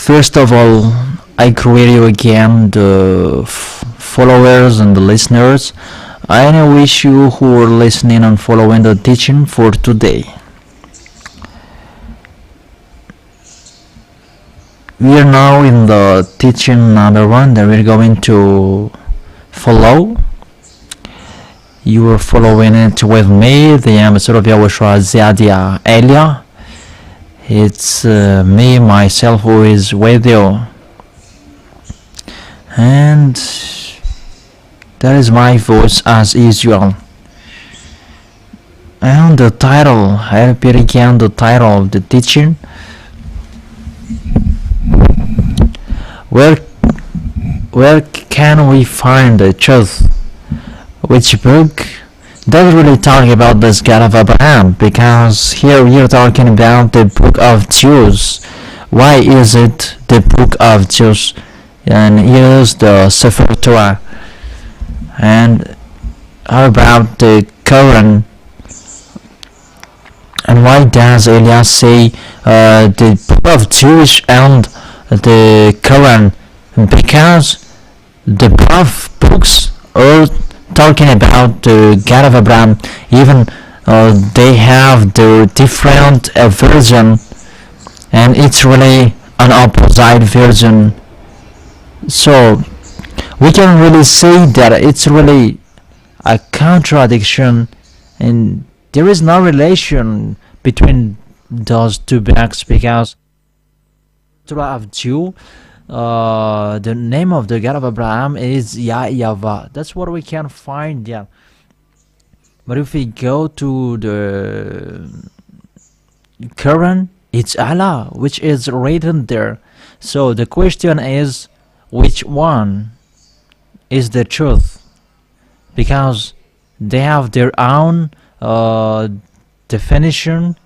First of all, I greet you again, the followers and the listeners. I wish you who are listening and following the teaching for today. We are now in the teaching number 1 that we're going to follow. you are following it with me, the ambassador of YAHOSHUAH Ziadia Elia. It's me, myself, who is with you. And that is my voice as usual. And the title, I repeat again, the title of the teaching. Where can we find the truth? Which book? Doesn't really talk about this God of Abraham, because here we are talking about the book of Jews. Why is it the book of Jews? And here's the Sefer Torah. And how about the Quran? And why does Elias say the book of Jewish and the Quran? Because the both books are talking about the God of Abraham. Even they have the different version, and it's really an opposite version. So we can really say that it's really a contradiction, and there is no relation between those two books, because Torah of Jew, the name of the God of Abraham is YAHVAH. That's what we can find there. But if we go to the Quran, it's Allah which is written there. So the question is, which one is the truth? Because they have their own definition,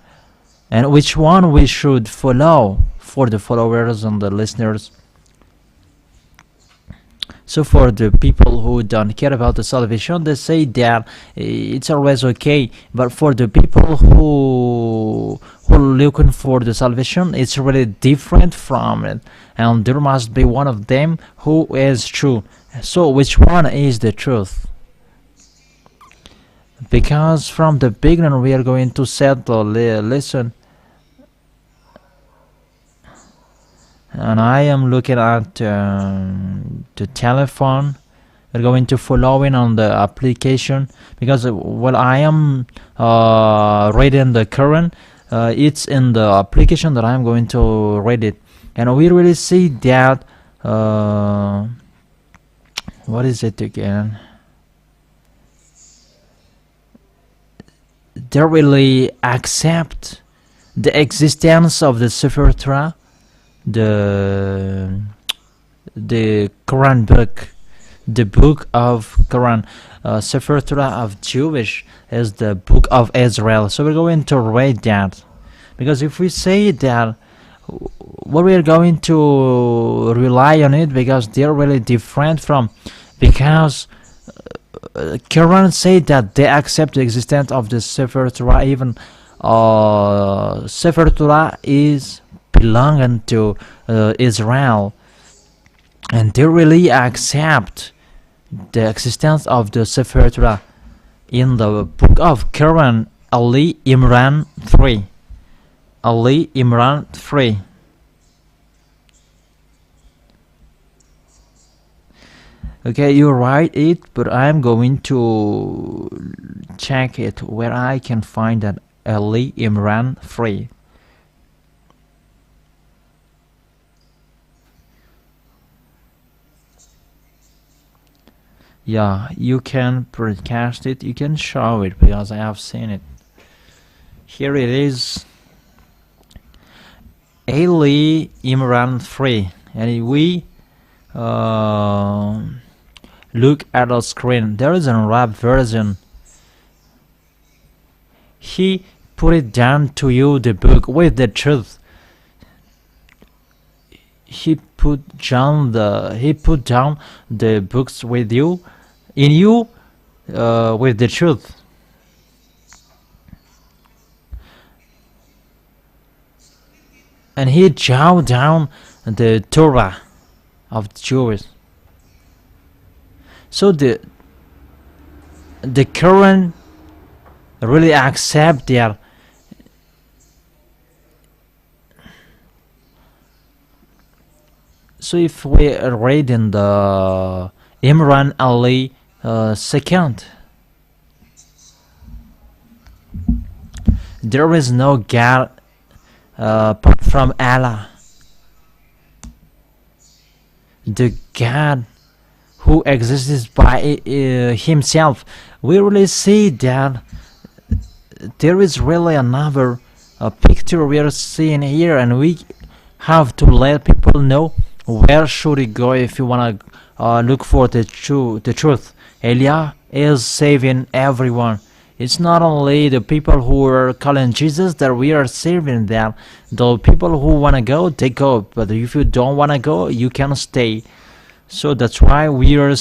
and which one we should follow for the followers and the listeners. So for the people who don't care about the salvation, they say that it's always okay. But for the people who are looking for the salvation, it's really different from it, and there must be one of them who is true. So which one is the truth? Because from the beginning we are going to set the lesson, and I am looking at the telephone. We're going to follow in on the application, because while I am reading the Quran, it's in the application that I'm going to read it, and we really see that what is it again? They really accept the existence of the Sefer Torah, the Quran book, the book of Quran. Sefer Torah of Jewish is the book of Israel. So we're going to read that, because if we say that, what we are going to rely on it, because they're really different from, because Quran say that they accept the existence of the Sefer Torah. Even Sefer Torah is belonging to Israel, and they really accept the existence of the Sefer Torah. In the book of Quran, Ali Imran 3. Ali Imran 3. Okay, you write it, but I'm going to check it where I can find that Ali Imran 3. Yeah, you can broadcast it, you can show it, because I have seen it. Here it is, Ali Imran 3, and we look at the screen. There is an Arab version. He put it down to you, the book with the truth. He put down the books with you, in you, with the truth. And he jotted down the Torah of the Jews. So the Quran really accept their So if we read in the Imran Ali second, there is no God apart from Allah. The God who exists by himself. We really see that there is really another picture we are seeing here, and we have to let people know where should we go if you want to look for the truth. Elia is saving everyone. It's not only the people who are calling Jesus that we are serving them. The people who want to go, they go. But if you don't want to go, you can stay. So that's why we are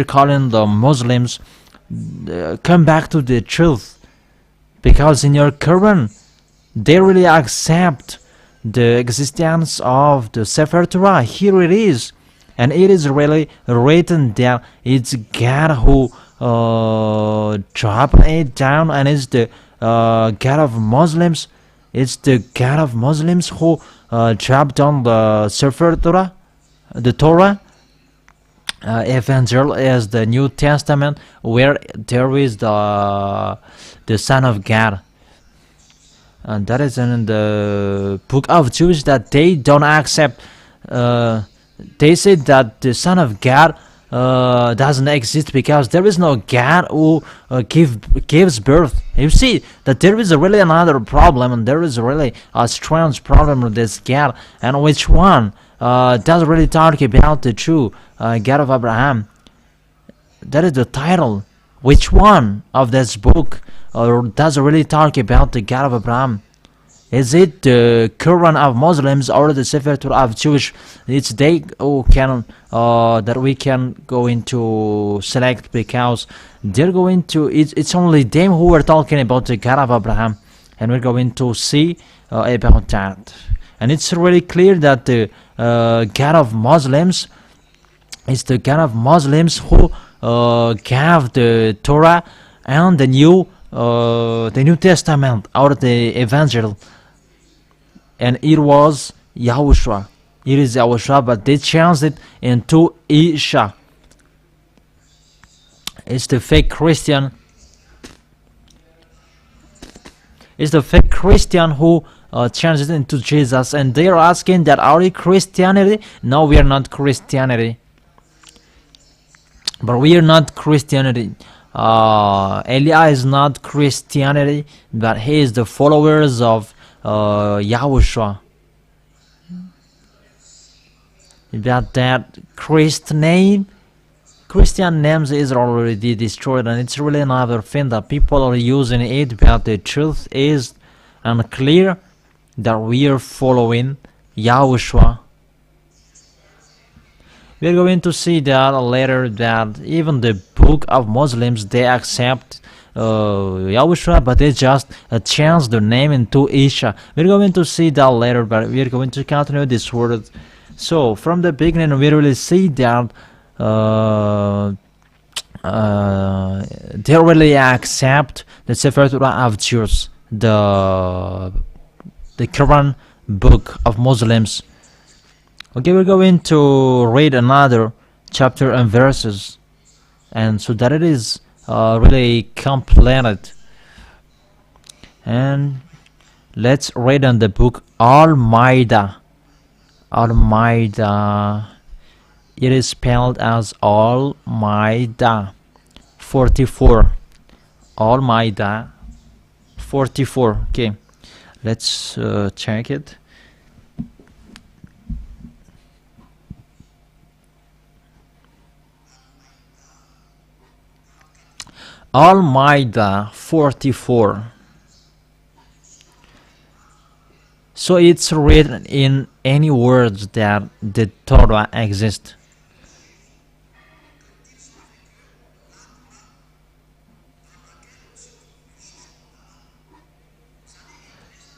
calling the Muslims come back to the truth, because in your Quran they really accept the existence of the Sefer Torah. Here it is, and it is really written that it's God who dropped it down, and it's the God of Muslims. It's the God of Muslims who dropped down the Sefer Torah, the Torah. Evangel is the New Testament, where there is the Son of God, and that is in the book of Jews that they don't accept. They say that the Son of God doesn't exist because there is no God who gives birth. You see that there is really another problem, and there is really a strange problem with this God, and which one does really talk about the true God of Abraham. That is the title. Which one of this book does really talk about the God of Abraham? Is it the Quran of Muslims or the Sefer Torah of Jewish? It's they who can that we can go into select, because they're going to. It's only them who are talking about the God of Abraham, and we're going to see about that. And it's really clear that the God of Muslims is the God of Muslims who gave the Torah and the New Testament or the Evangel, and it was YAHOSHUAH. It is YAHOSHUAH, but they changed it into Isha. It's the fake Christian. It's the fake Christian who changed it into Jesus, and they are asking that are we Christianity? No, we are not Christianity. But we are not Christianity. Elia is not Christianity, but he is the followers of YAHOSHUAH. That Christian names is already destroyed, and it's really another thing that people are using it, but the truth is unclear that we are following YAHOSHUAH. We're going to see that later, that even the book of Muslims, they accept YAHOSHUAH, but they just change the name into Isha. We're going to see that later, but we're going to continue this word. So from the beginning, we really see that they really accept the Sefer Torah of Jews, the Quran book of Muslims. Okay, we're going to read another chapter and verses, and so that it is really completed. And let's read on the book Al-Ma'idah. Al-Ma'idah. It is spelled as Al-Ma'idah 44. Al-Ma'idah 44. Okay, let's check it. Al-Ma'idah 44. So it's written in any words that the Torah exists.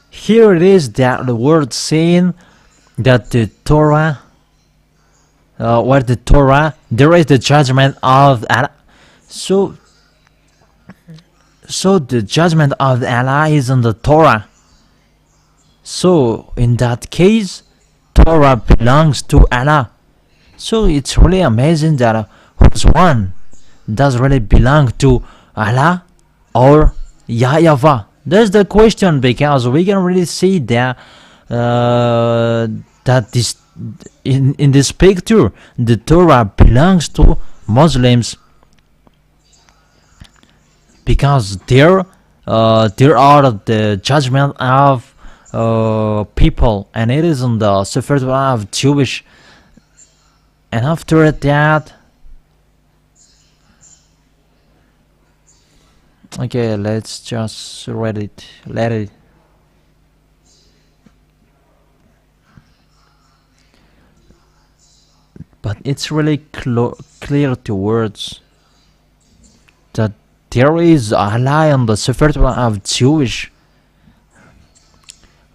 Here it is that the word saying that the Torah, where the Torah, there is the judgment of Allah. So the judgment of Allah is in the Torah. So in that case, Torah belongs to Allah. So it's really amazing that which one does really belong to Allah or YAHVAH. That's the question, because we can really see that that this in this picture the Torah belongs to Muslims, because there are the judgment of people, and it is in the Sefer of Jewish. And after that, okay, let's just read it. Let it. But it's really clear to words that there is a lie on the Sefer of Jewish.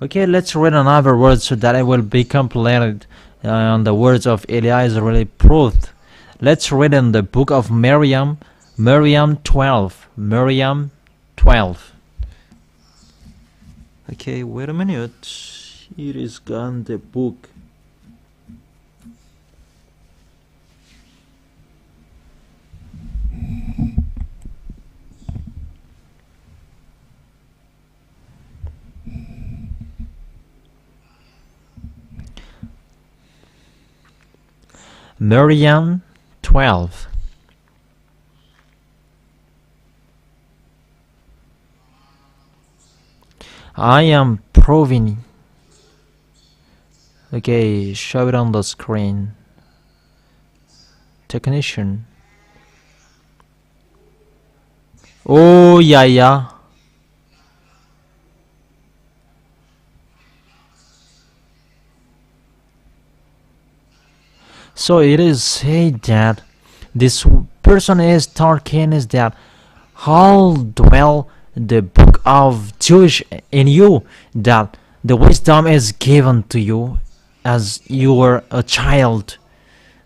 Okay, let's read another word so that it will be completed. On the words of Eliah is really proved. Let's read in the book of Miriam 12. Miriam 12. Okay, wait a minute. It is gone, the book. Miriam 12. I am proving. Okay, show it on the screen. Technician. Oh, yeah. So it is said that this person is talking is that how dwell the book of Jewish in you, that the wisdom is given to you as you were a child.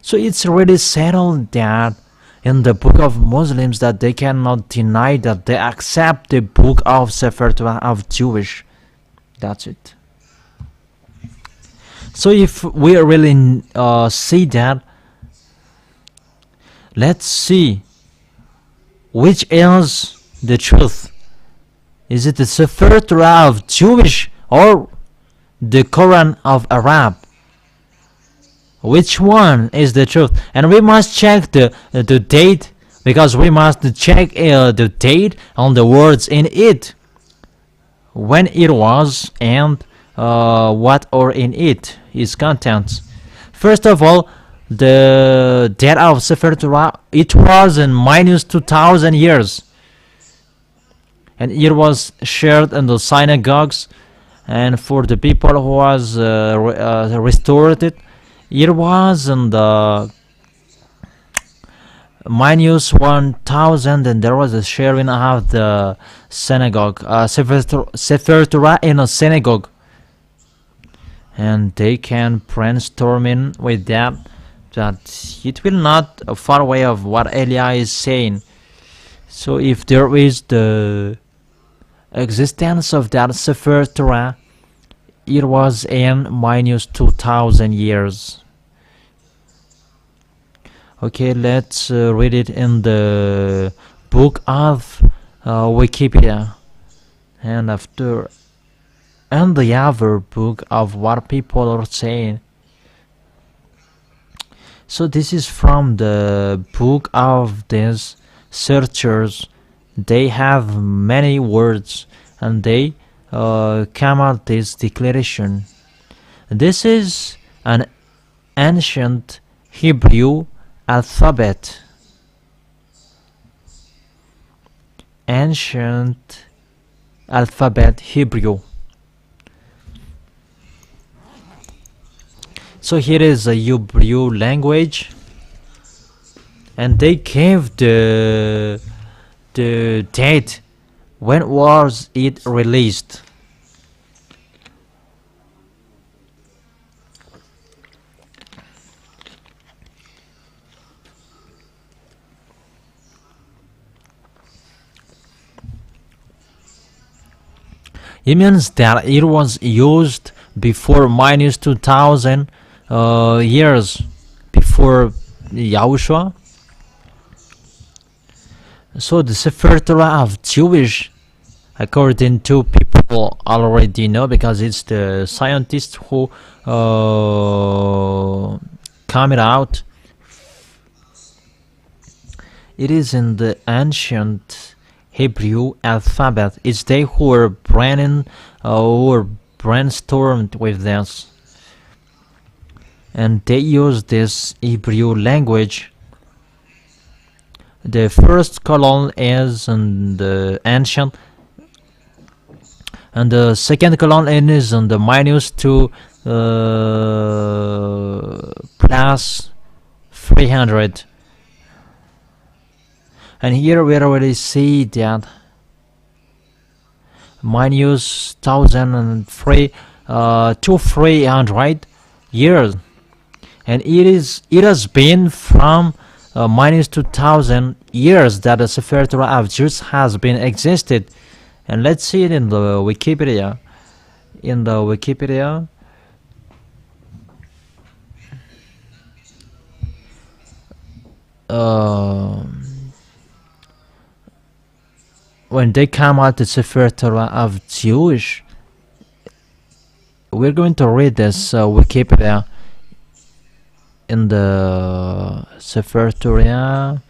So it's already settled that in the book of Muslims that they cannot deny that they accept the book of Sefer of Jewish. That's it. So if we really see that, let's see which is the truth. Is it the Sefer Torah of Jewish or the Quran of Arab? Which one is the truth? And we must check the date, because we must check the date on the words in it, when it was, and what or in it is contents. First of all, the date of Sefer Torah, it was in minus 2000 years, and it was shared in the synagogues, and for the people who was restored it was in the minus 1000, and there was a sharing of the synagogue, Sefer Torah in a synagogue, and they can brainstorming with that it will not far away of what Elia is saying. So if there is the existence of that Sefer Torah, it was in minus 2000 years. Okay, let's read it in the book of Wikipedia, and after and the other book of what people are saying. So this is from the book of these searchers. They have many words, and they come out this declaration. This is an ancient Hebrew alphabet. Ancient alphabet Hebrew. So here is a Hebrew language, and they gave the date when was it released. It means that it was used before minus 2000 years before YAHOSHUAH. So the Sefer Torah of Jewish according to people already know, because it's the scientists who come it out. It is in the ancient Hebrew alphabet. It's they who were brainstormed with this, and they use this Hebrew language. The first column is in the ancient, and the second column is on the -2 plus 300. And here we already see that -1003 to 300 years, and it has been from -2000 years that the Sefer Torah of Jews has been existed. And let's see it in the Wikipedia. When they come out the Sefer Torah of Jewish, we're going to read this Wikipedia in the Sefer Torah.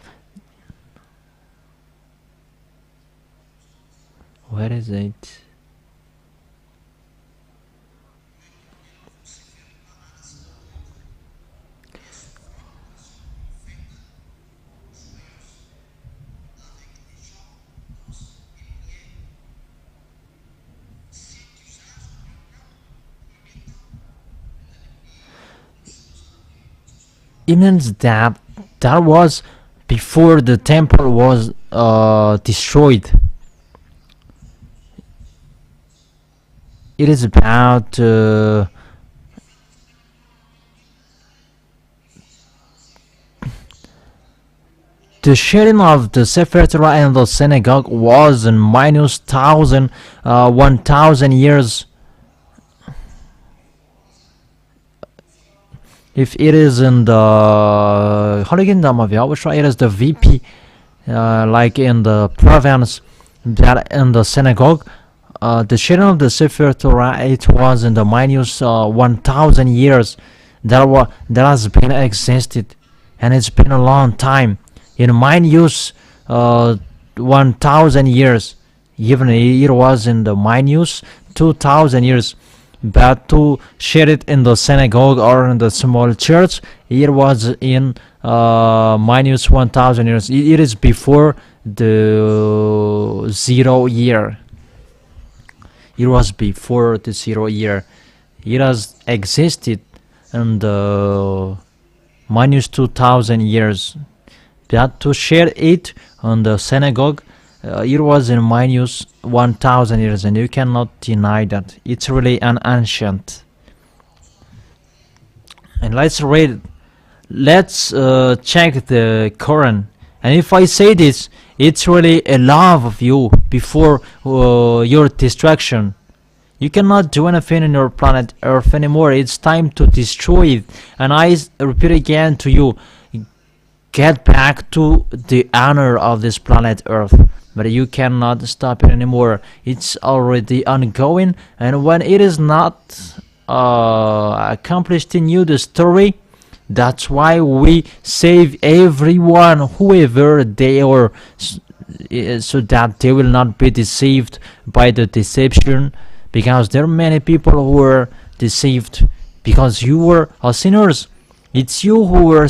Where is it? It means that was before the temple was destroyed. It is about the sharing of the Sefer Torah and the synagogue was in -1000 years. If it is in the Holy Kingdom of YAHOSHUAH, it is the VP, like in the province, that in the synagogue, the sharing of the Sefer Torah, it was in the -1000 years that has been existed, and it's been a long time. In -1000 years, even it was in the -2000 years. But to share it in the synagogue or in the small church, it was in -1000 years. It is before the 0 year. It was before the 0 year. It has existed in the -2000 years. But to share it on the synagogue, it was in -1000 years, and you cannot deny that. It's really an ancient. And let's read. Let's check the Quran. And if I say this, it's really a love of you before your destruction. You cannot do anything in your planet Earth anymore. It's time to destroy it. And I repeat again to you, get back to the honor of this planet Earth. But you cannot stop it anymore. It's already ongoing, and when it is not accomplished in you, the story, that's why we save everyone, whoever they are, so that they will not be deceived by the deception, because there are many people who were deceived because you were sinners. It's you who were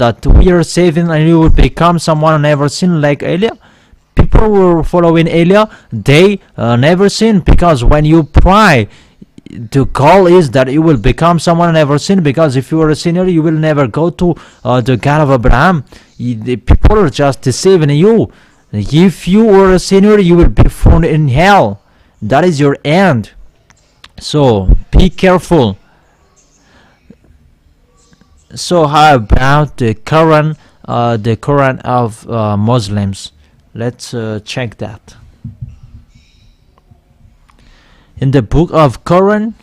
that we are saving, and you will become someone who never sinned, like Elia. People who were following Elia, they never sinned, because when you pray, the call is that you will become someone who never sinned, because if you are a sinner, you will never go to the God of Abraham. The people are just deceiving you. If you are a sinner, you will be thrown in hell. That is your end. So be careful. So how about the Quran of Muslims? Let's check that. In the book of Quran,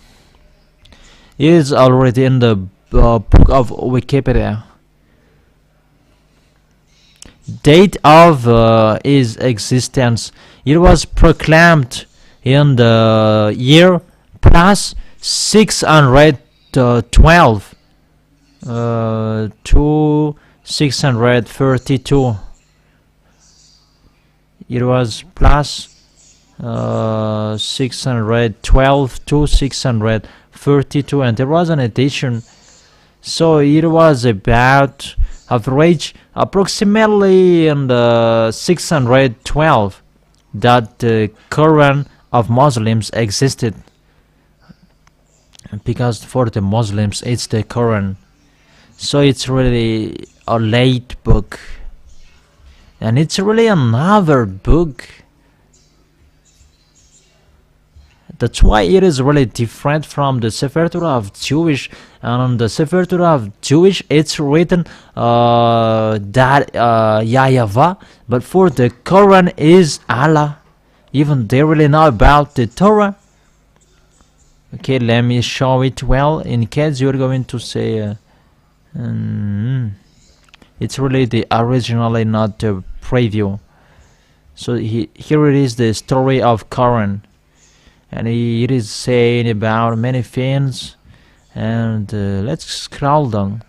it is already in the book of Wikipedia. date of his existence. It was proclaimed in the year plus 612 to 632. It was plus 612 to 632, and there was an addition. So it was about average approximately in the 612 that the Quran of Muslims existed, because for the Muslims it's the Quran. So it's really a late book, and it's really another book. That's why it is really different from the Sefer of Jewish. And on the Sefer of Jewish, it's written that YAHVAH, but for the Quran is Allah. Even they really know about the Torah. Okay, let me show it well in case you're going to say it's really the originally, not the preview. So here it is, the story of Quran. And it is saying about many things, and let's scroll down.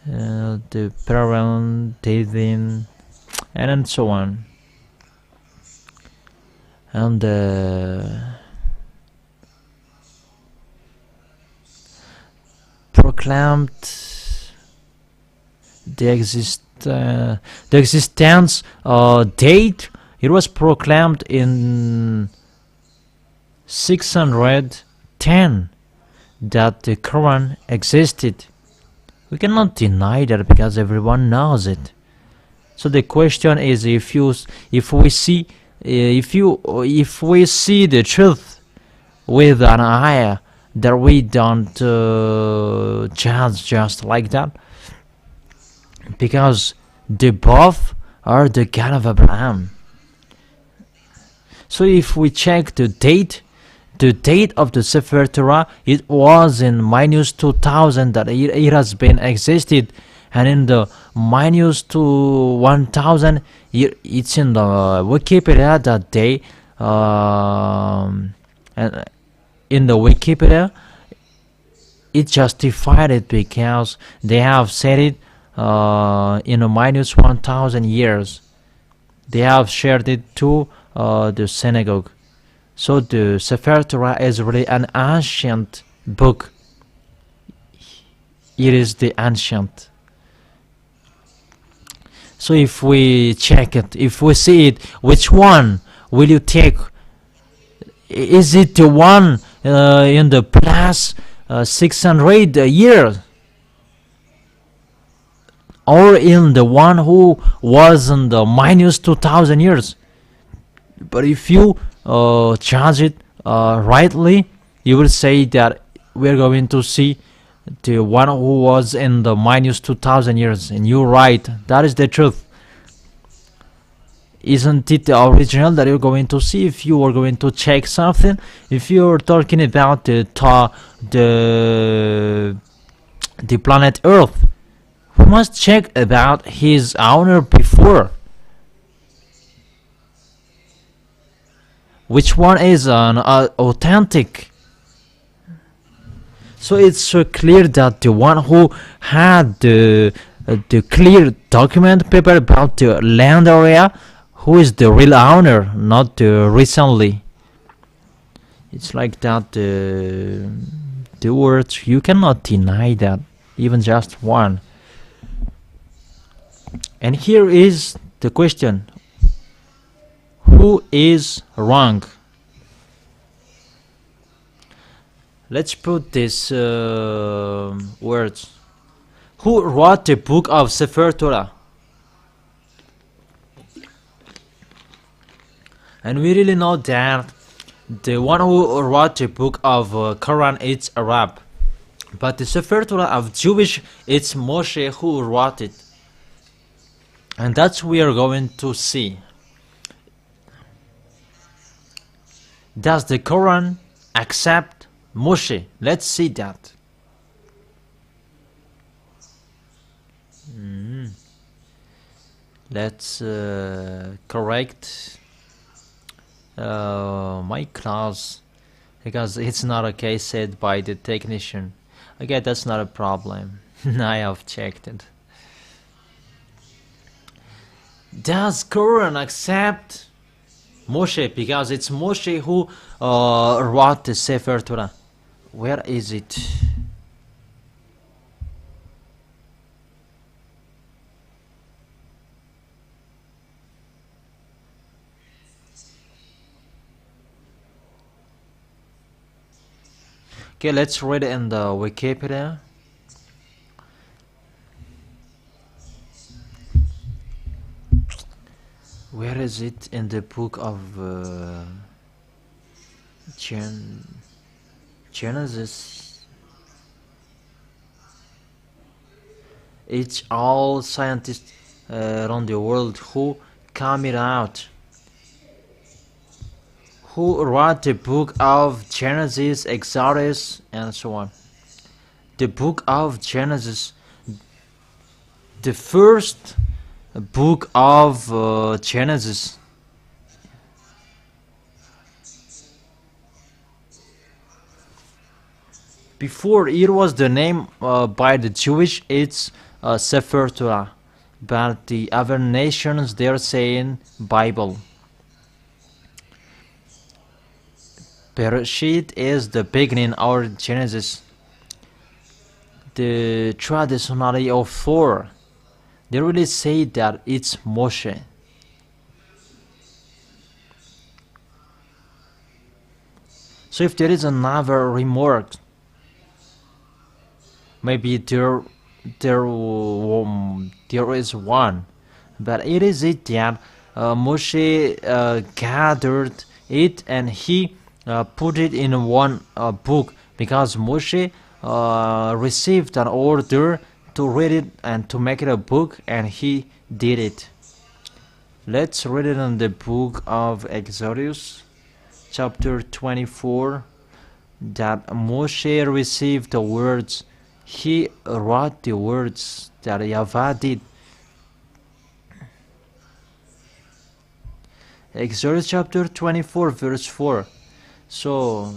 The parent, David, and so on. And proclaimed the existence date. It was proclaimed in 610 that the Quran existed. We cannot deny that because everyone knows it. So the question is, if we see the truth with an eye, that we don't judge just like that, because the both are the God of Abraham. So if we check the date of the Sefer Torah, it was in minus 2000 that it has been existed, and in the minus to 1000 it's in the Wikipedia that day, and in the Wikipedia it justified it because they have said it in a minus 1000 years. They have shared it to the synagogue. So the Sefer Torah is really an ancient book. It is the ancient. So if we check it, if we see it, which one will you take? Is it the one in the plus 600 years, or in the one who was in the minus 2000 years? But if you charge it rightly, you will say that we're going to see the one who was in the minus 2000 years, and you're right, that is the truth. Isn't it the original that you're going to see if you are going to check something? If you're talking about the planet Earth, we must check about his owner before. Which one is an authentic? So it's so clear that the one who had the clear document paper about the land area, who is the real owner, not recently. It's like that. The words, you cannot deny that, even just one. And here is the question: who is wrong? Let's put these words. Who wrote the book of Sefer Torah? And we really know that the one who wrote the book of Quran, it's Arab. But the Sefer Torah of Jewish, it's Moshe who wrote it. And that's what we are going to see. Does the Quran accept Moshe? Let's see that. Let's correct my class, because it's not a case said by the technician. Okay, that's not a problem. I have checked it. Does Quran accept Moshe? Because it's Moshe who wrote the Sefer Torah. Where is it? Okay, let's read it in the Wikipedia. Where is it in the book of Genesis? It's all scientists around the world who come it out, who wrote the book of Genesis, Exodus, and so on. The book of Genesis, the first book of Genesis, before it was the name by the Jewish, it's Sefer Torah, but the other nations, they're saying Bible. Bereshit is the beginning, or Genesis. The traditionally author, they really say that it's Moshe. So if there is another remark, maybe there is one, but it is it that Moshe gathered it and he put it in one book, because Moshe received an order to read it and to make it a book, and he did it. Let's read it in the book of Exodus, chapter 24, that Moshe received the words. He wrote the words that YAHVAH did. Exodus chapter 24, verse 4. So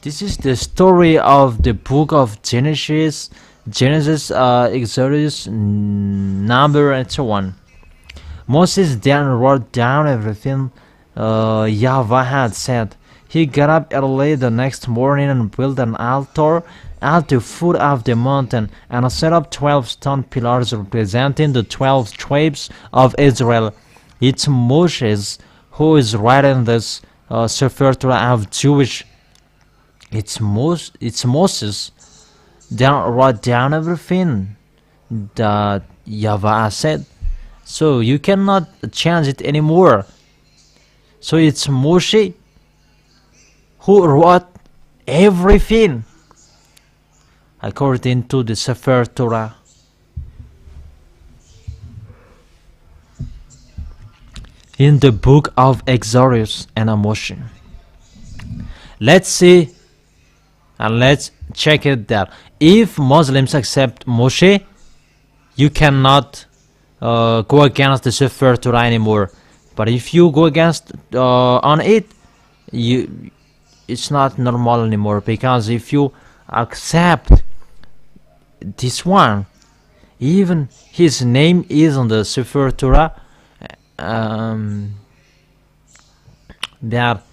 this is the story of the book of Genesis, Exodus, Number, and so on. Moses then wrote down everything YAHVAH had said. He got up early the next morning and built an altar at the foot of the mountain, and set up 12 stone pillars representing the 12 tribes of Israel. It's Moses who is writing this Sefer Torah of Jewish. It's Moses that wrote down everything that YAHVAH said. So you cannot change it anymore. So it's Moshe who wrote everything according to the Sefer Torah. In the book of Exodus and Moshe. Let's see and let's check it that if Muslims accept Moshe, you cannot go against the Sefer Torah anymore. But if you go against on it, it's not normal anymore, because if you accept this one, even his name is on the Sefer Torah, that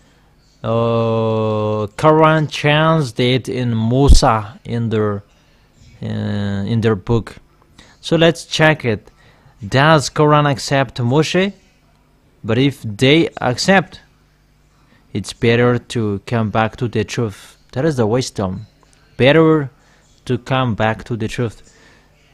Quran changed it in Musa in their book. So let's check it. Does Quran accept Moshe? But if they accept, it's better to come back to the truth. That is the wisdom. Better to come back to the truth.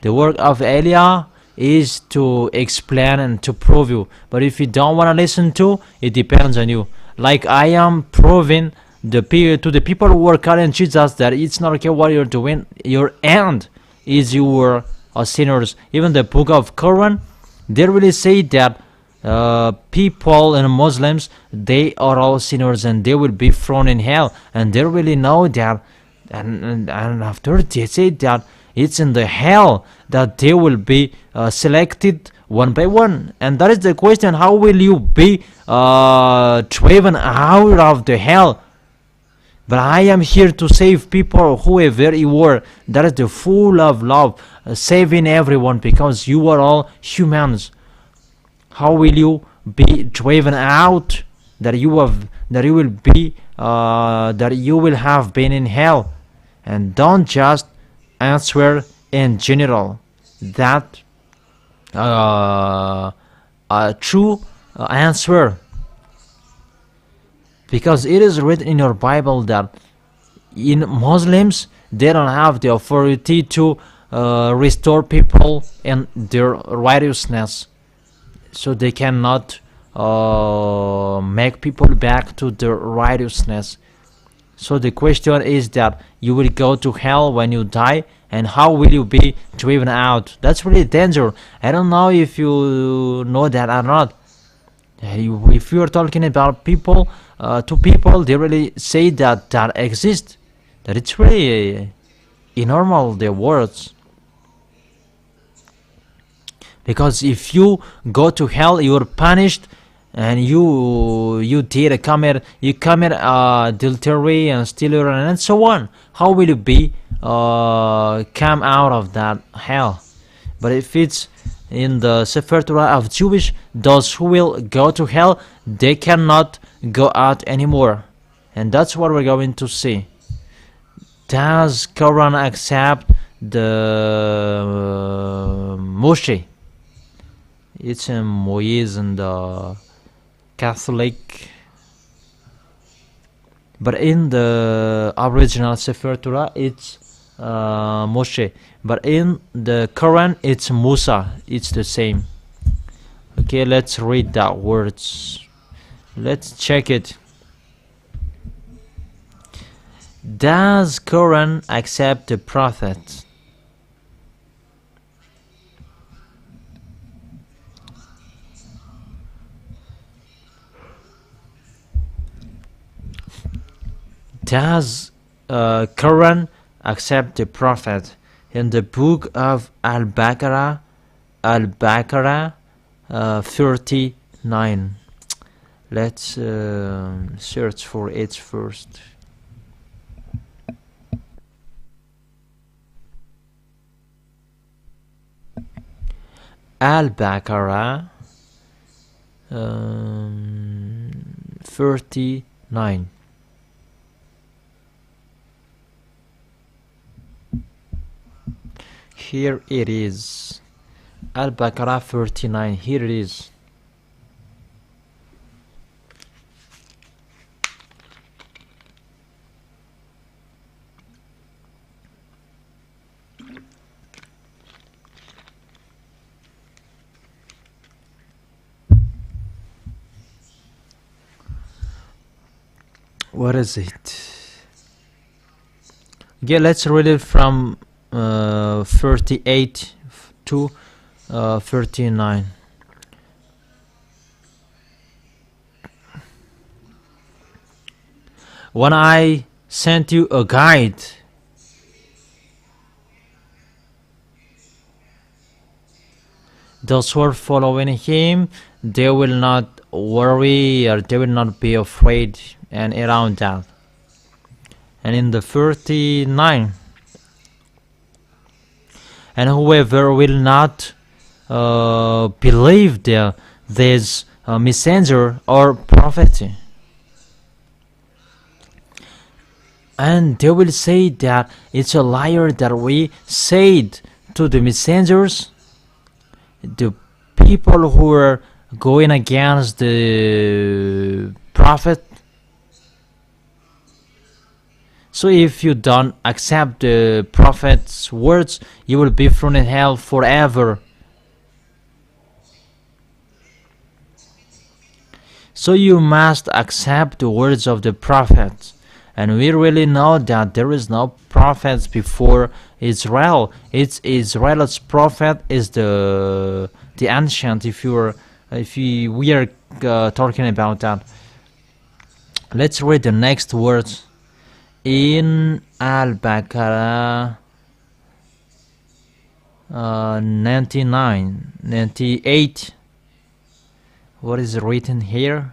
The work of Elia is to explain and to prove you. But if you don't want to listen to, it depends on you. Like I am proving to the people who are calling Jesus that it's not okay what you're doing. Your end is you were sinners. Even the book of Quran, they really say that people and Muslims, they are all sinners and they will be thrown in hell, and they really know that, and after they say that it's in the hell that they will be selected one by one. And that is the question: how will you be driven out of the hell? But I am here to save people, whoever you are. That is the full of love, saving everyone, because you are all humans. How will you be driven out? That you will have been in hell. And don't just answer in general. That a true answer, because it is written in your Bible that in Muslims they don't have the authority to restore people in their righteousness, so they cannot make people back to their righteousness. So the question is that you will go to hell when you die, and how will you be driven out? That's really dangerous. I don't know if you know that or not. If you are talking about people, to people, they really say that exists. That it's really normal, their words. Because if you go to hell, you are punished, and you did commit adultery and stealing and so on. How will you be come out of that hell? But if it's in the Sefer Torah of Jewish, those who will go to hell, they cannot go out anymore. And that's what we're going to see. Does Quran accept the Moshe? It's a Moise in the Catholic, but in the original Sefer Torah it's Moshe, but in the Quran it's Musa. It's the same. Okay, let's read that words. Let's check it. Does Quran accept the prophet? Does Quran accept the prophet? In the book of Al-Baqarah 39. Let's search for it first. Al-Baqarah 39. Here it is. Al-Baqarah 39. Here it is. What is it? Yeah, let's read it from 38 to 39. When I sent you a guide, those who are following him, they will not worry or they will not be afraid, and around that. And in the 39, and whoever will not believe this messenger or prophet, and they will say that it's a liar that we said to the messengers, the people who are going against the prophet. So if you don't accept the prophet's words, you will be thrown in hell forever. So you must accept the words of the prophets. And we really know that there is no prophets before Israel. It's Israel's prophet is the ancient. We are talking about that. Let's read the next words. In Al-Baqarah 99, 98. What is written here?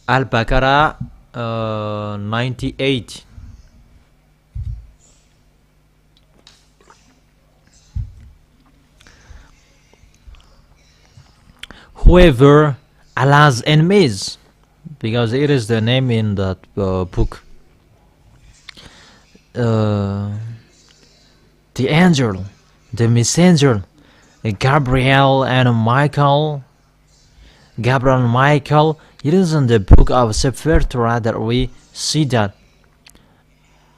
Al-Baqarah 98. Whoever Allah's enemies, because it is the name in that book. The angel, the messenger, Gabriel and Michael. Gabriel and Michael. It is in the book of Sefer Torah that we see that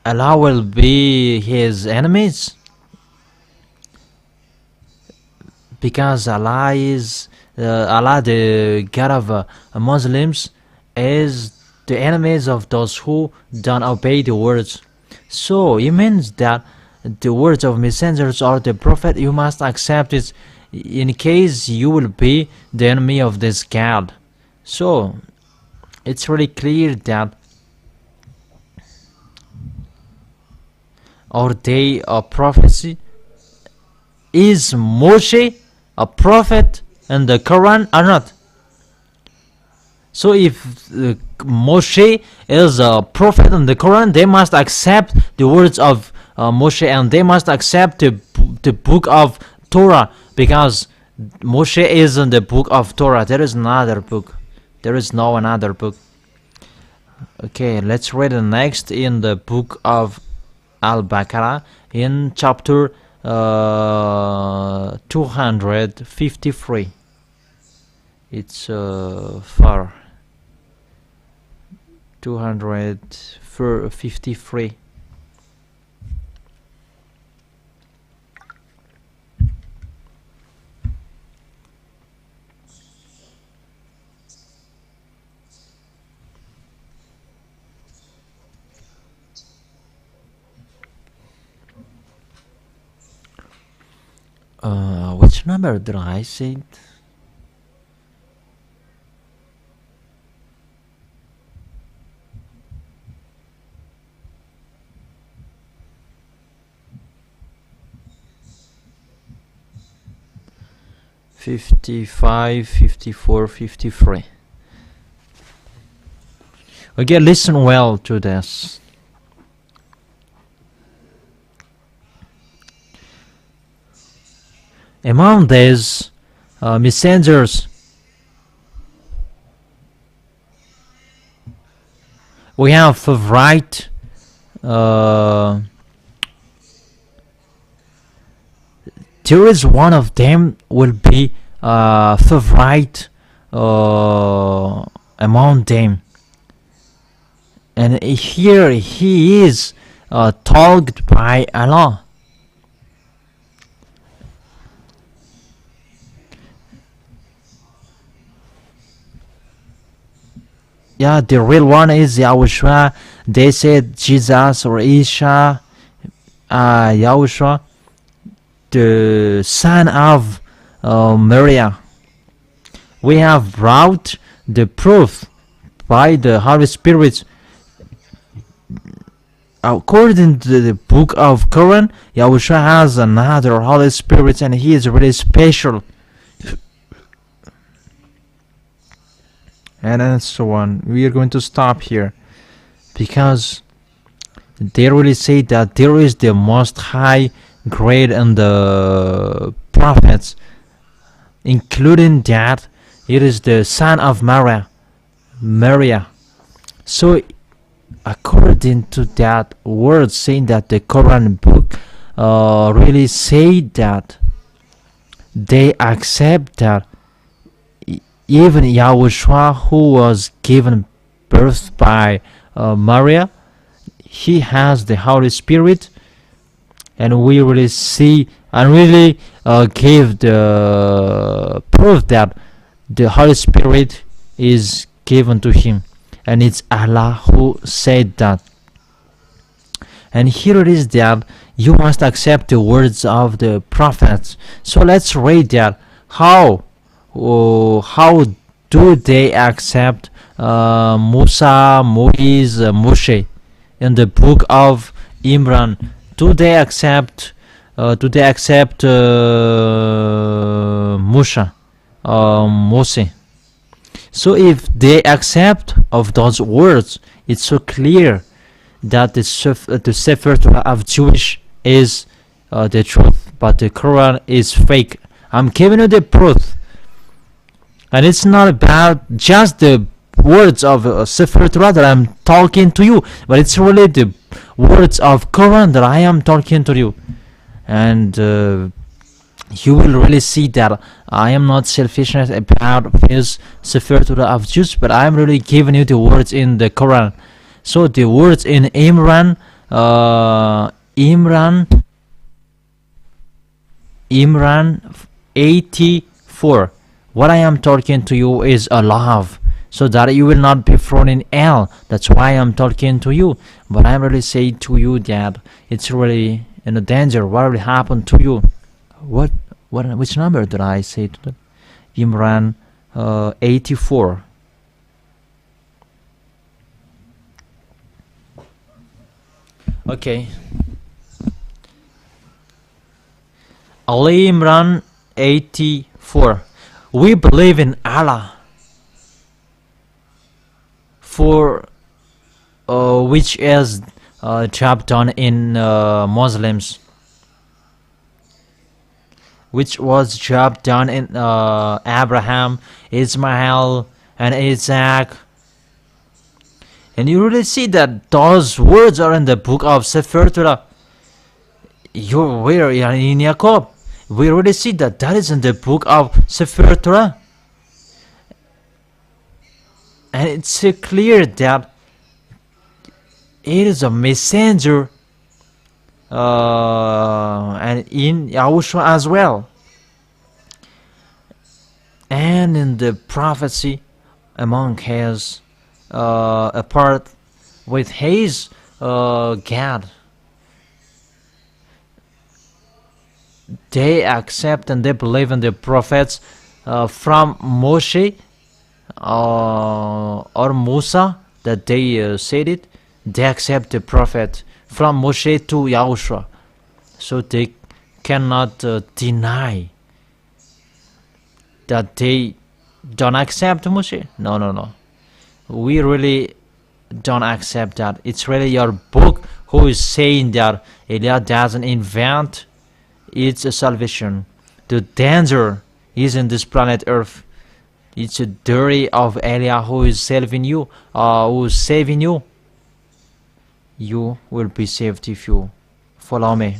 Allah will be his enemies, because Allah is Allah, the God of Muslims, is the enemies of those who don't obey the words. So it means that the words of messengers or the prophet, you must accept it in case you will be the enemy of this God. So it's really clear that our day of prophecy is Moshe a prophet in the Quran or not. So if Moshe is a prophet in the Quran, they must accept the words of Moshe, and they must accept the book of Torah, because Moshe is in the book of Torah. There is another book. There is no another book. Okay, let's read the next in the book of Al-Baqarah in chapter 253. It's far. 253. Which number did I say? $55, $54, $53. Okay, listen well to this. Among these messengers, we have favorite there is one of them will be favorite among them, and here he is told by Allah. Yeah, the real one is YAHOSHUAH. They said Jesus or Isha, YAHOSHUAH, the son of Maria. We have brought the proof by the Holy Spirit. According to the book of Quran, YAHOSHUAH has another Holy Spirit, and he is really special. And so on. We are going to stop here, because they really say that there is the most high grade in the prophets, including that it is the son of Maria. So according to that word, saying that the Quran book really say that they accept that even YAHOSHUAH, who was given birth by Maria, he has the Holy Spirit, and we really see and really give the proof that the Holy Spirit is given to him, and it's Allah who said that. And here it is that you must accept the words of the prophets. So let's read that how how do they accept Musa, Moses, Moshe in the book of Imran? Do they accept Musa, Mose? So if they accept of those words, it's so clear that the Sefer of Jewish is the truth, but the Quran is fake. I'm giving you the proof, and it's not about just the words of Sefer Torah that I'm talking to you, but it's really the words of Quran that I am talking to you, and you will really see that I am not selfish about his Sefer Torah of Jews, but I am really giving you the words in the Quran. So the words in Imran 84. What I am talking to you is a love, so that you will not be thrown in hell. That's why I'm talking to you. But I'm really saying to you that it's really in a danger. What will happen to you? Which number did I say to them? Imran 84. Okay. Ali Imran 84. We believe in Allah, for which is job done in Muslims, which was job done in Abraham, Ismail, and Isaac. And you really see that those words are in the book of Sefer Torah. Where in Yaakov, we already see that is in the book of Sefer Torah. And it's clear that it is a messenger, and in YAHOSHUAH as well, and in the prophecy among his apart with his God. They accept and they believe in the prophets from Moshe or Musa, that they said it. They accept the prophet from Moshe to YAHOSHUAH, so they cannot deny that they don't accept Moshe. No. We really don't accept that. It's really your book who is saying that Eliah doesn't invent its a salvation. The danger is in this planet Earth. It's a duty of Eliah who is saving you, who is saving you. You will be saved if you follow me.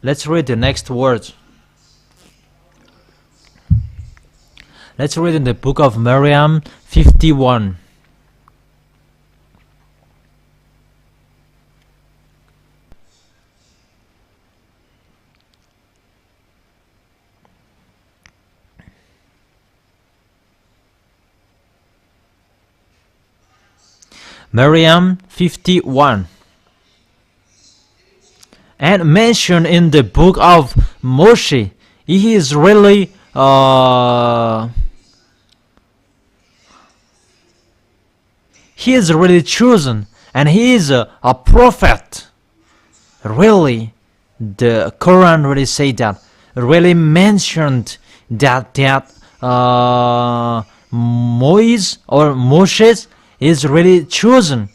Let's read the next words. Let's read in the book of Maryam 51. Maryam 51. And mentioned in the book of Moshe, he is really chosen, and he is a prophet. Really, the Quran really say that, really mentioned that Moses or Moshe is really chosen,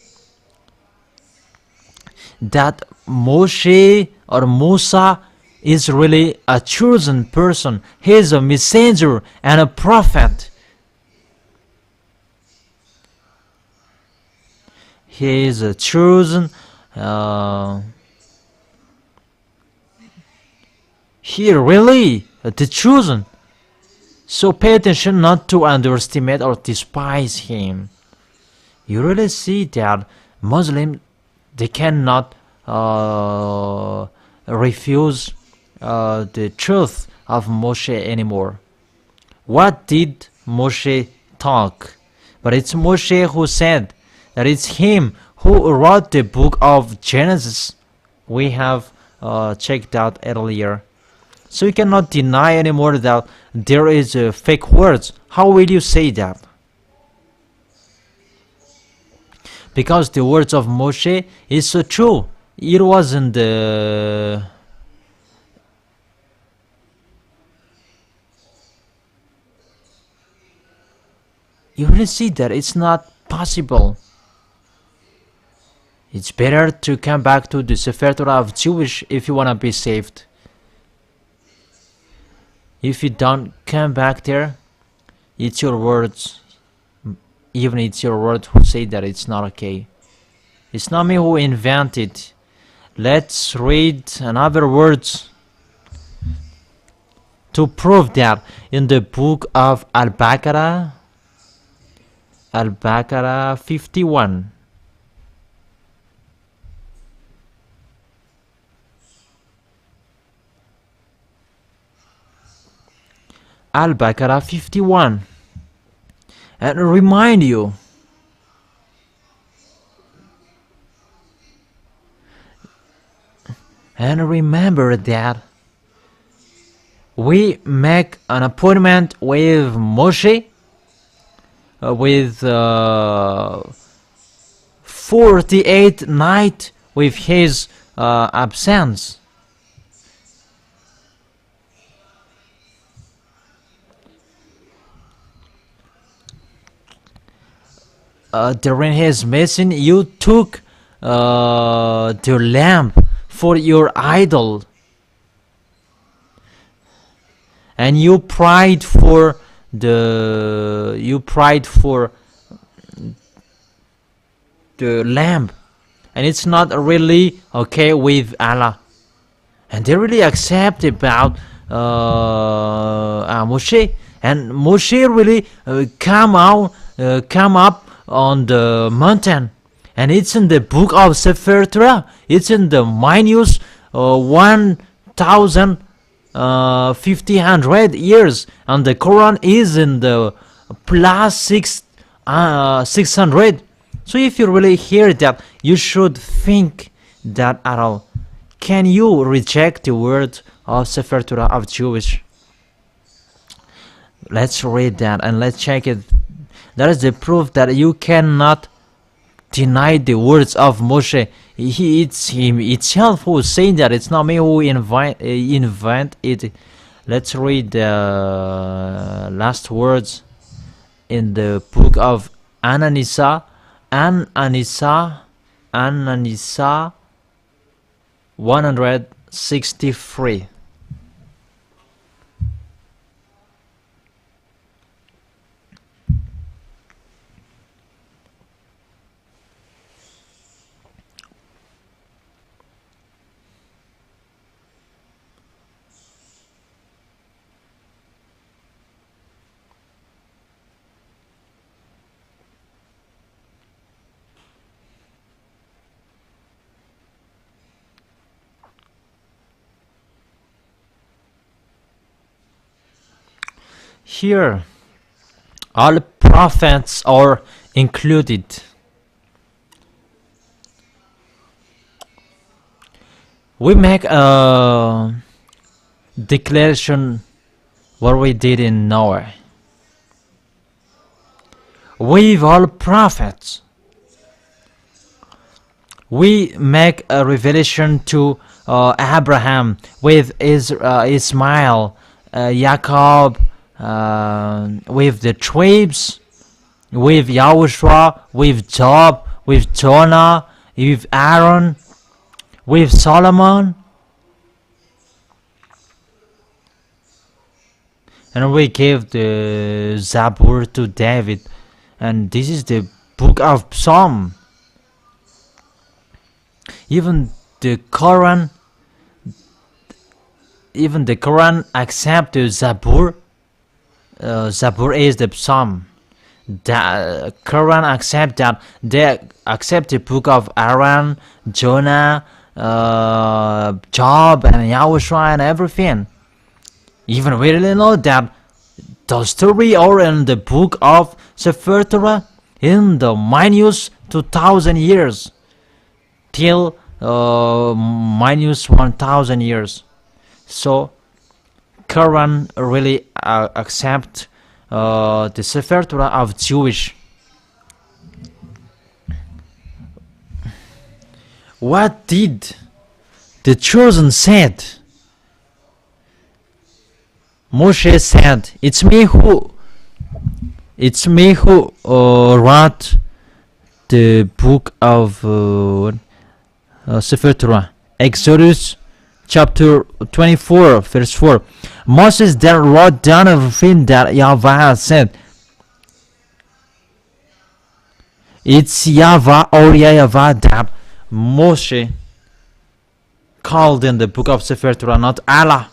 that Moshe or Musa is really a chosen person. He is a messenger and a prophet. He is a chosen. He really the chosen. So pay attention not to underestimate or despise him. You really see that Muslims, they cannot refuse the truth of Moshe anymore. What did Moshe talk? But it's Moshe who said that it's him who wrote the book of Genesis. We have checked out earlier. So you cannot deny anymore that there is fake words. How will you say that? Because the words of Moshe is so true. It wasn't you really see that it's not possible. It's better to come back to the Sefer Torah of Jewish if you want to be saved. If you don't come back there, it's your words. Even it's your word who say that it's not okay. It's not me who invented. Let's read another words to prove that in the book of Al-Baqarah 51. Al-Baqarah 51. And remind you, and remember that we make an appointment with Moshe with 48 nights with his absence. During his mission, you took the lamp for your idol, and you prayed for the lamp, and it's not really okay with Allah, and they really accept about Moshe, and Moshe really come up on the mountain, and it's in the book of Sefer Torah. It's in the minus 1,500 years, and the Quran is in the plus 600. So if you really hear that, you should think that at all. Can you reject the word of Sefer Torah of Jewish? Let's read that and let's check it. That is the proof that you cannot deny the words of Moshe. It's him itself who is saying that. It's not me who invent it. Let's read the last words in the book of Ananisa 163. Here, all prophets are included. We make a declaration what we did in Noah. With all prophets, we make a revelation to Abraham with Ismail, Jacob, with the tribes, with YAHOSHUAH, with Job, with Jonah, with Aaron, with Solomon, and we gave the Zabur to David, and this is the book of Psalm. Even the Quran accepts the Zabur. Zabur is the Psalm. The Quran accept that. They accept the book of Aaron, Jonah, Job, and YAHOSHUAH, and everything. Even we really know that the story are in the book of Sefer Torah in the minus 2,000 years till minus 1,000 years. So Quran really accept the Sefer Torah of Jewish. What did the chosen said? Moshe said, "It's me who wrote the book of Sefer Torah." Exodus chapter 24, verse 4. Moses then wrote down everything that YAHVAH said. It's YAHVAH or YAHVAH that Moshe called in the book of Sefer Torah, not Allah.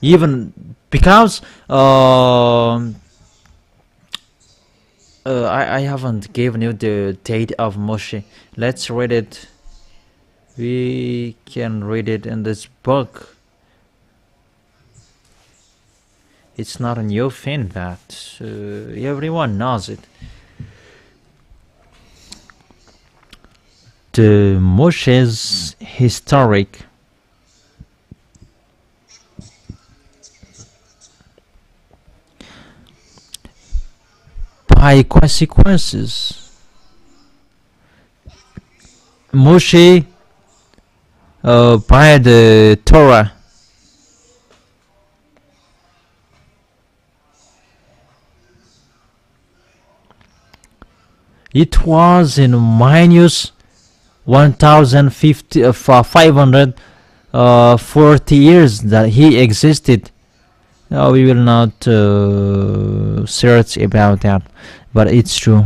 Even because I haven't given you the date of Moshe. Let's read it. We can read it in this book. It's not a new thing that everyone knows it. The Moshe's historic by consequences. Moshe by the Torah. It was in minus 540 years that he existed. We will not search about that, but it's true.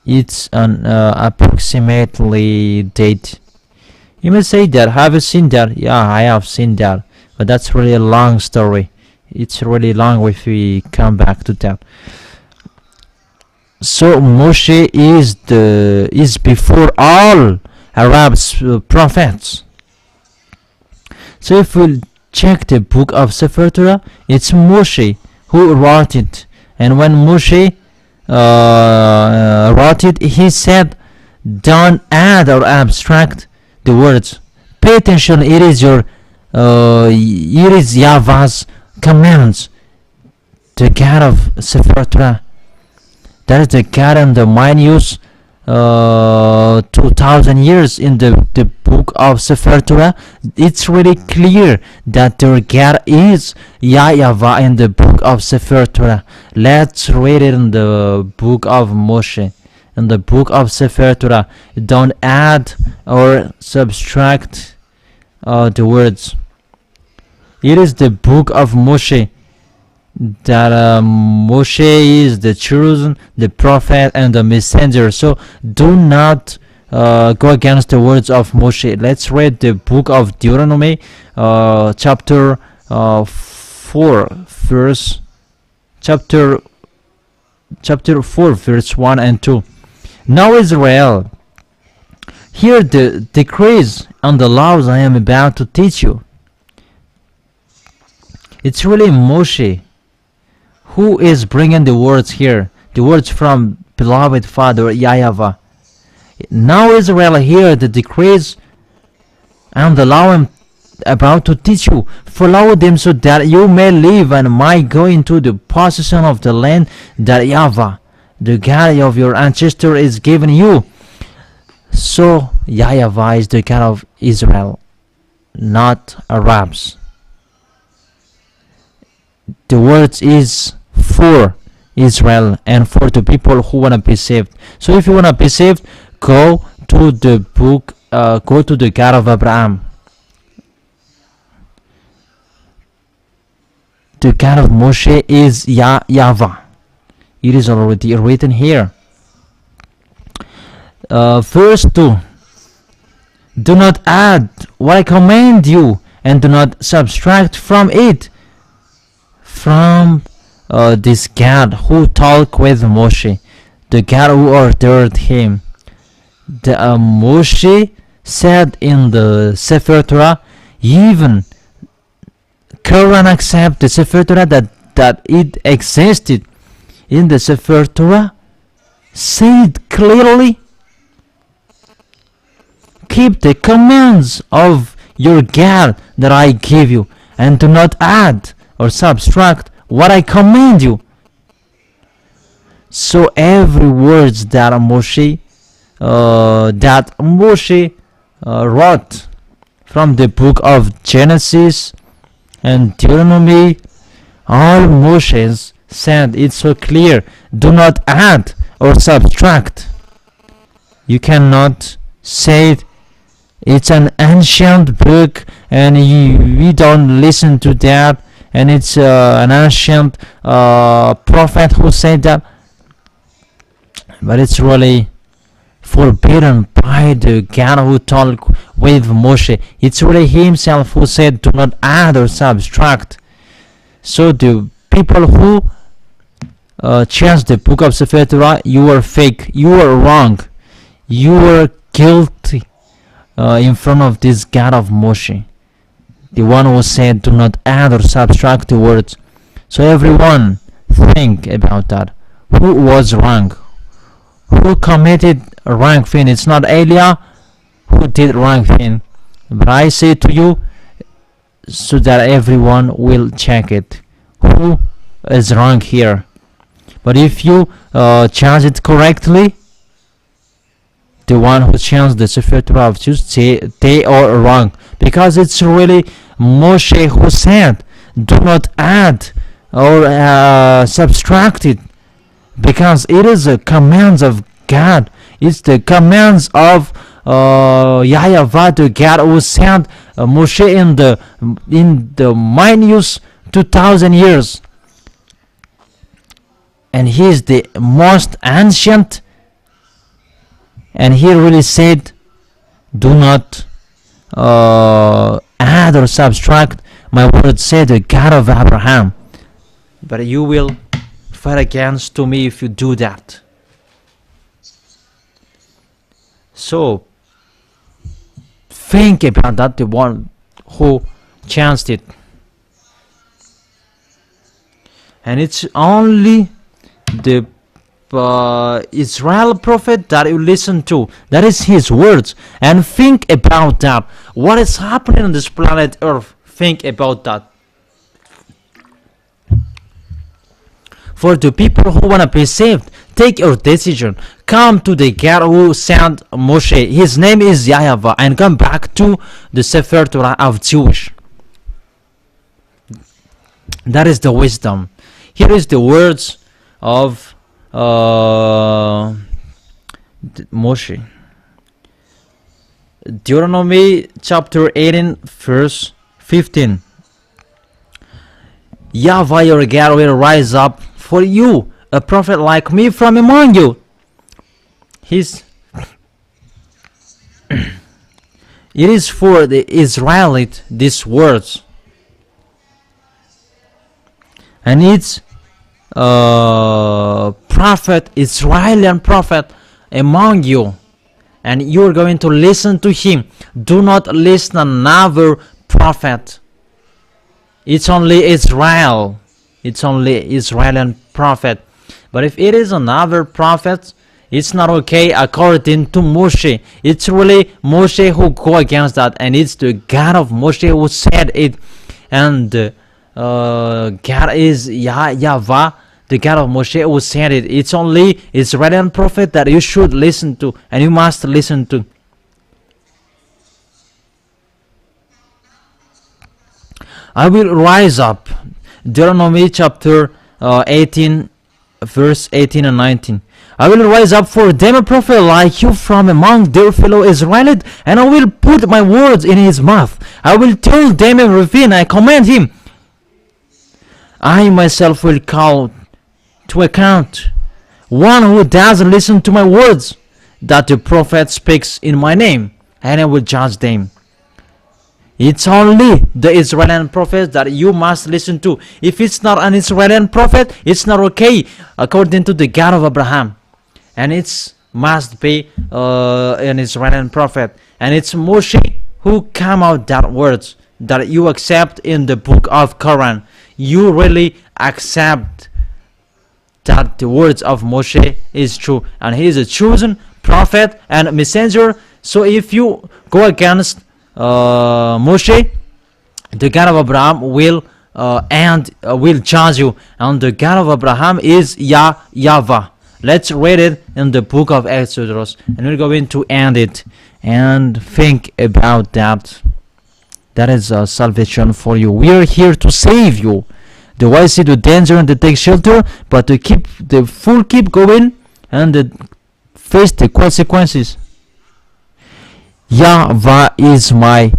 It's an approximately date. You may say that, have you seen that? Yeah, I have seen that, but that's really a long story. It's really long if we come back to that. So Moshe is before all Arabs prophets. So if we check the book of Sefer Torah, it's Moshe who wrote it, and when Moshe wrote it, he said, "Don't add or abstract the words. Pay attention. It is YAHVAH's commands. The God of Sefer Torah. That is the God in the minus 2000 years in the book of Sefer Torah. It's really clear that their God is YAHVAH in the book of Sefer Torah. Let's read it in the book of Moshe. In the book of Sefer Torah, don't add or subtract the words. It is the book of Moshe that Moshe is the chosen, the prophet, and the messenger. So do not go against the words of Moshe. Let's read the book of Deuteronomy, chapter 4, verse 1 and 2. Now Israel, hear the decrees and the laws I am about to teach you. It's really Moshe who is bringing the words here, the words from beloved Father YAHVAH. Now Israel, hear the decrees and the law I am about to teach you. Follow them so that you may live and might go into the possession of the land that YAHVAH, the God of your ancestor, is giving you. So YAHVAH is the God of Israel, not Arabs. The words is for Israel and for the people who want to be saved. So if you want to be saved, go to the book, go to the God of Abraham. The God of Moshe is YAHVAH. It is already written here. Verse 2. Do not add what I command you, and do not subtract from it. From this God who talked with Moshe, the God who ordered him. The Moshe said in the Sefer Torah, even Quran accept the Sefer Torah that it existed in the Sefer Torah, said clearly, keep the commands of your God that I give you, and do not add or subtract what I command you. So every word that Moshe wrote from the book of Genesis and Deuteronomy, all Moshe said, it's so clear, do not add or subtract. You cannot say it's an ancient book and we don't listen to that, and it's an ancient prophet who said that, but it's really forbidden by the God who talked with Moshe. It's really himself who said, do not add or subtract. So the people who changed the book of Sefer Torah, you are fake, you are wrong, you are guilty in front of this God of Moshe, the one who said, do not add or subtract the words. So everyone think about that. Who was wrong? Who committed a wrong thing? It's not Elia who did wrong thing, but I say to you so that everyone will check it. Who is wrong here? But if you change it correctly, the one who changed the Sefer Torah of Jews, they are wrong, because it's really Moshe who said, do not add or subtract it, because it is the commands of God. It's the commands of YAHVAH, the God who sent Moshe in the minus 2,000 years, and he is the most ancient. And he really said, do not add or subtract my word, said the God of Abraham. But you will fight against to me if you do that. So think about that, the one who changed it. And it's only the Israel prophet that you listen to. That is his words. And think about that. What is happening on this planet Earth? Think about that. For the people who want to be saved, take your decision. Come to the God who sent Moshe. His name is YAHVAH, and come back to the Sefer Torah of Jewish. That is the wisdom. Here is the words of Moshe. Deuteronomy chapter 18 verse 15. YAHVAH your God will rise up for you a prophet like me from among you. It is for the Israelite these words, and it's prophet, Israeli prophet among you, and you're going to listen to him. Do not listen to another prophet. It's only Israel. It's only Israeli prophet. But if it is another prophet, it's not okay according to Moshe. It's really Moshe who go against that, and it's the God of Moshe who said it. And God is YAHVAH, the God of Moshe who said it. It's only Israeli prophet that you should listen to, and you must listen to. I will rise up. Deuteronomy chapter 18 verse 18 and 19. I will rise up for them a prophet like you from among their fellow Israelites, and I will put my words in his mouth. I will tell them everything I command him. I myself will call to account one who doesn't listen to my words that the prophet speaks in my name, and I will judge them. It's only the Israeli prophet that you must listen to. If it's not an Israeli prophet, it's not okay according to the God of Abraham. And it must be an Israeli prophet. And it's Moshe who come out that words that you accept in the book of Quran. You really accept that the words of Moshe is true, and he is a chosen prophet and messenger. So if you go against Moshe, the God of Abraham will will judge you, and the God of Abraham is YAHVAH. Let's read it in the book of Exodus, and we're going to end it and think about that. That is salvation for you. We are here to save you. The wise see the danger and they take shelter, but to keep the fool keep going and face the consequences. YAHVAH is my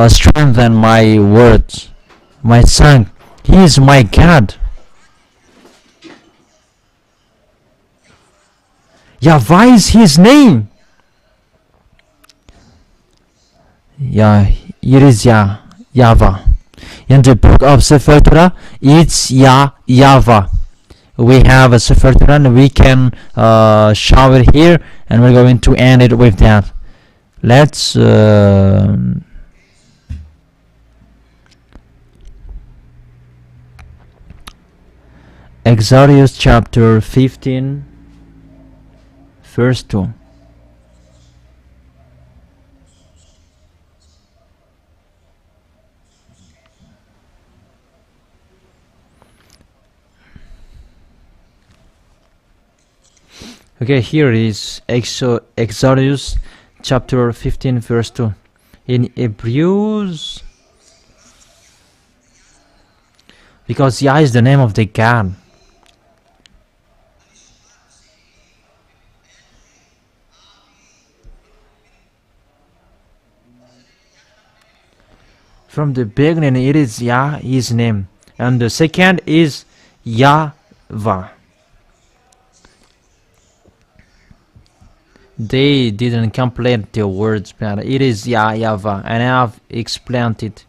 strength and my words, my song. He is my God. YAHVAH is His name. Yeah, it is YAHVAH. In the book of Sefer Torah, it's YAHVAH. We have a Sefer Torah and we can show it here, and we're going to end it with that. Let's Exodus chapter 15 verse 2. Okay, here is Exodus chapter 15 verse 2. In Hebrews, because Yah is the name of the God. From the beginning it is Yah, His name, and the second is YAHVAH. They didn't complete the words, but it is YAHVAH, and I have explained it.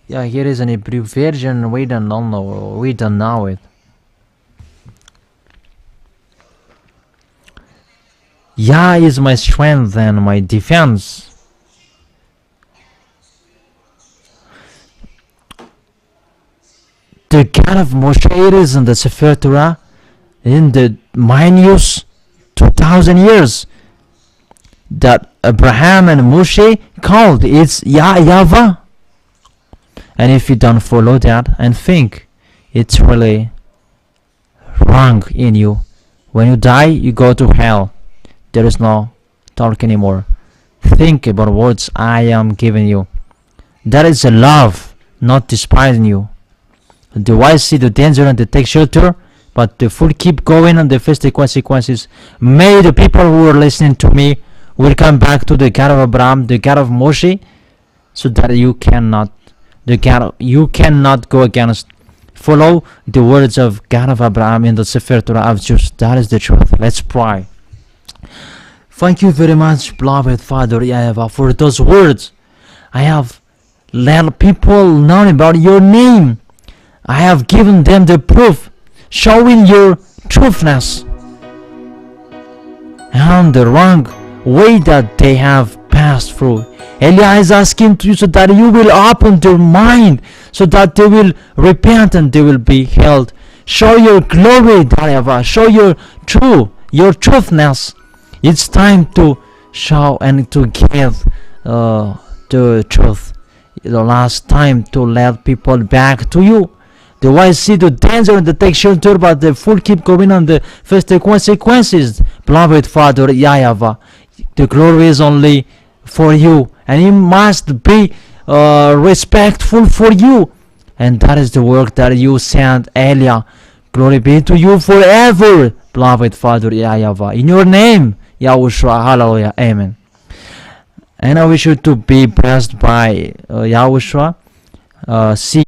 Yeah, here is an Hebrew version. We don't know it. Yah is my strength and my defense. The God of Moshe, it is in the Sefer Torah, in the minus 2,000 years that Abraham and Moshe called, it's YAHVAH. And if you don't follow that and think, it's really wrong in you. When you die, you go to hell. There is no talk anymore. Think about words I am giving you. That is a love, not despising you. The wise see the danger and they take shelter, but the fool keep going and they face the consequences. May the people who are listening to me will come back to the God of Abraham, the God of Moshe, so that you cannot go against. Follow the words of God of Abraham in the Sefer Torah of Jews. That is the truth. Let's pray. Thank you very much, beloved Father YAHVAH, for those words. I have let people know about your name. I have given them the proof, showing your truthness and the wrong way that they have passed through. Eli is asking to you so that you will open their mind, so that they will repent and they will be healed. Show your glory, YAHVAH. Show your truthness. It's time to show and to give the truth. The last time to let people back to you. The wise see the danger and they take shelter, but the fool keep going on the face the consequences. Beloved Father YAHVAH, the glory is only for you, and you must be respectful for you, and that is the work that you sent Elia. Glory be to you forever, beloved Father YAHVAH. In your name, YAHOSHUAH, hallelujah, amen. And I wish you to be blessed by YAHOSHUAH. See